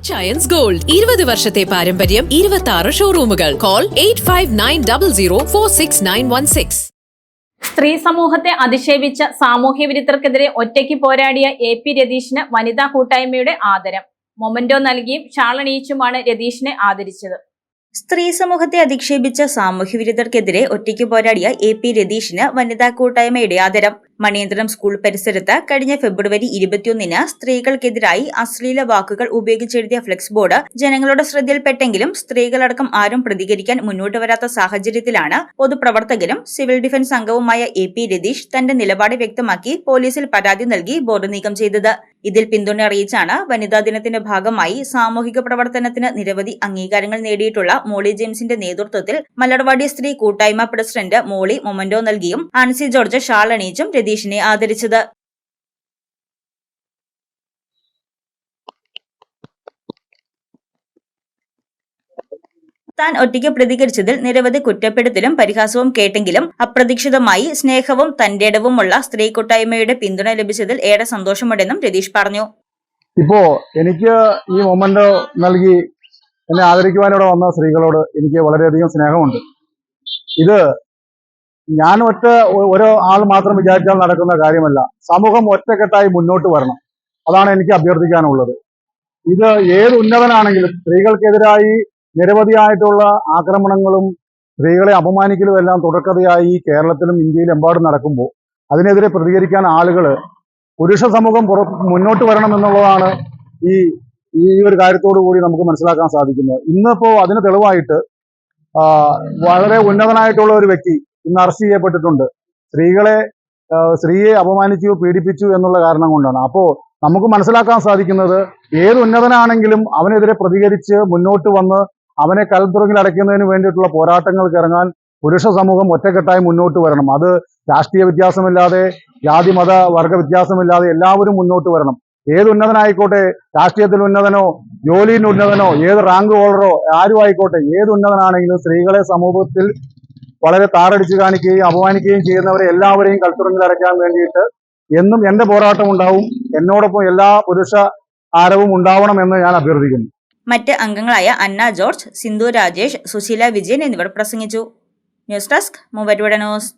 Giants Gold 20 വർഷത്തെ പാരമ്പര്യം 26 ഷോറൂമുകൾ. Call 8590046916. സ്ത്രീ സമൂഹത്തെ അധിക്ഷേപിച്ച സാമൂഹ്യ വിരുദ്ധർക്കെതിരെ ഒറ്റയ്ക്ക് പോരാടിയ AP രതീഷിന് വനിതാ കൂട്ടായ്മയുടെ ആദരം. മൊമന്റോ നൽകിയും ഷാളണിയിച്ചുമാണ് രതീഷിനെ ആദരിച്ചത്. സ്ത്രീ സമൂഹത്തെ അധിക്ഷേപിച്ച സാമൂഹ്യ വിരുദ്ധർക്കെതിരെ ഒറ്റയ്ക്ക് പോരാടിയ AP രതീഷിന് വനിതാ കൂട്ടായ്മയുടെ ആദരം. മണിയന്ത്രം സ്കൂൾ പരിസരത്ത് കഴിഞ്ഞ ഫെബ്രുവരി 21-ന് സ്ത്രീകൾക്കെതിരായി അശ്ലീല വാക്കുകൾ ഉപയോഗിച്ചെഴുതിയ ഫ്ലെക്സ് ബോർഡ് ജനങ്ങളുടെ ശ്രദ്ധയിൽപ്പെട്ടെങ്കിലും സ്ത്രീകളടക്കം ആരും പ്രതികരിക്കാൻ മുന്നോട്ട് വരാത്ത സാഹചര്യത്തിലാണ് പൊതുപ്രവർത്തകരും സിവിൽ ഡിഫൻസ് അംഗവുമായ AP രതീഷ് തന്റെ നിലപാട് വ്യക്തമാക്കി പോലീസിൽ പരാതി നൽകി ബോർഡ് നീക്കം ചെയ്തത്. ഇതിൽ പിന്തുണ അറിയിച്ചാണ് വനിതാ ദിനത്തിന്റെ ഭാഗമായി സാമൂഹിക പ്രവർത്തനത്തിന് നിരവധി അംഗീകാരങ്ങൾ നേടിയിട്ടുള്ള മോളി ജെയിംസിന്റെ നേതൃത്വത്തിൽ മലർവാടി സ്ത്രീ കൂട്ടായ്മ പ്രസിഡന്റ് മോളി മൊമന്റോ നൽകിയും ആൻസി ജോർജ് ഷാൾ അണിയിച്ചും രതീഷിനെ ആദരിച്ചത്. താൻ ഒറ്റയ്ക്ക് പ്രതികരിച്ചതിൽ നിരവധി കുറ്റപ്പെടുത്തലും പരിഹാസവും കേട്ടെങ്കിലും അപ്രതീക്ഷിതമായി സ്നേഹവും തന്റേടവുമുള്ള സ്ത്രീ കൂട്ടായ്മയുടെ പിന്തുണ ലഭിച്ചതിൽ ഏറെ സന്തോഷമുണ്ടെന്നും രതീഷ് പറഞ്ഞു. ഇപ്പോ എനിക്ക് ഈ മൊമെന്റ് നൽകി എന്നെ ആദരിക്കുവാനിവിടെ വന്ന സ്ത്രീകളോട് എനിക്ക് വളരെയധികം സ്നേഹമുണ്ട്. ഇത് ഞാൻ ഓരോ ആൾ മാത്രം വിചാരിച്ചാൽ നടക്കുന്ന കാര്യമല്ല. സമൂഹം ഒറ്റക്കെട്ടായി മുന്നോട്ട് വരണം. അതാണ് എനിക്ക് അഭ്യർത്ഥിക്കാനുള്ളത്. ഇത് ഏത് ഉന്നതനാണെങ്കിലും സ്ത്രീകൾക്കെതിരായി നിരവധിയായിട്ടുള്ള ആക്രമണങ്ങളും സ്ത്രീകളെ അപമാനിക്കലും എല്ലാം തുടർക്കഥയായി കേരളത്തിലും ഇന്ത്യയിലും എമ്പാടും നടക്കുമ്പോൾ അതിനെതിരെ പ്രതികരിക്കാൻ ആളുകൾ പുരുഷ സമൂഹം മുന്നോട്ട് വരണം എന്നുള്ളതാണ് ഈ ഒരു കാര്യത്തോടു കൂടി നമുക്ക് മനസ്സിലാക്കാൻ സാധിക്കുന്നത്. ഇന്നിപ്പോ അതിന് തെളിവായിട്ട് വളരെ ഉന്നതനായിട്ടുള്ള ഒരു വ്യക്തി ഇന്ന് അറസ്റ്റ് ചെയ്യപ്പെട്ടിട്ടുണ്ട്. സ്ത്രീയെ അപമാനിച്ചു പീഡിപ്പിച്ചു എന്നുള്ള കാരണം കൊണ്ടാണ്. അപ്പോ നമുക്ക് മനസ്സിലാക്കാൻ സാധിക്കുന്നത് ഏത് ഉന്നതനാണെങ്കിലും അവനെതിരെ പ്രതികരിച്ച് മുന്നോട്ട് വന്ന് അവനെ കൽത്തുറങ്കിൽ അടയ്ക്കുന്നതിന് വേണ്ടിയിട്ടുള്ള പോരാട്ടങ്ങൾക്ക് ഇറങ്ങാൻ പുരുഷ സമൂഹം ഒറ്റക്കെട്ടായി മുന്നോട്ട് വരണം. അത് രാഷ്ട്രീയ വ്യത്യാസമില്ലാതെ, ജാതി മത വർഗ വ്യത്യാസമില്ലാതെ എല്ലാവരും മുന്നോട്ട് വരണം. ഏത് ഉന്നതനായിക്കോട്ടെ, രാഷ്ട്രീയത്തിൽ ഉന്നതനോ ജോലിയിൽ ഉന്നതനോ ഏത് റാങ്ക് ഹോൾഡറോ ആരും ആയിക്കോട്ടെ, ഏത് ഉന്നതനാണെങ്കിലും സ്ത്രീകളെ സമൂഹത്തിൽ വളരെ താറടിച്ച് കാണിക്കുകയും അപമാനിക്കുകയും ചെയ്യുന്നവരെ എല്ലാവരെയും കൽത്തുറങ്കിൽ അടയ്ക്കാൻ വേണ്ടിയിട്ട് എന്നും എന്റെ പോരാട്ടം ഉണ്ടാവും. എന്നോടൊപ്പം എല്ലാ പുരുഷ ആരവും ഉണ്ടാവണമെന്ന് ഞാൻ അഭ്യർത്ഥിക്കുന്നു. മറ്റ് അംഗങ്ങളായ അന്ന ജോർജ്, സിന്ധു രാജേഷ്, സുശീല വിജയൻ എന്നിവർ പ്രസംഗിച്ചു. News desk Muvattupuzha news.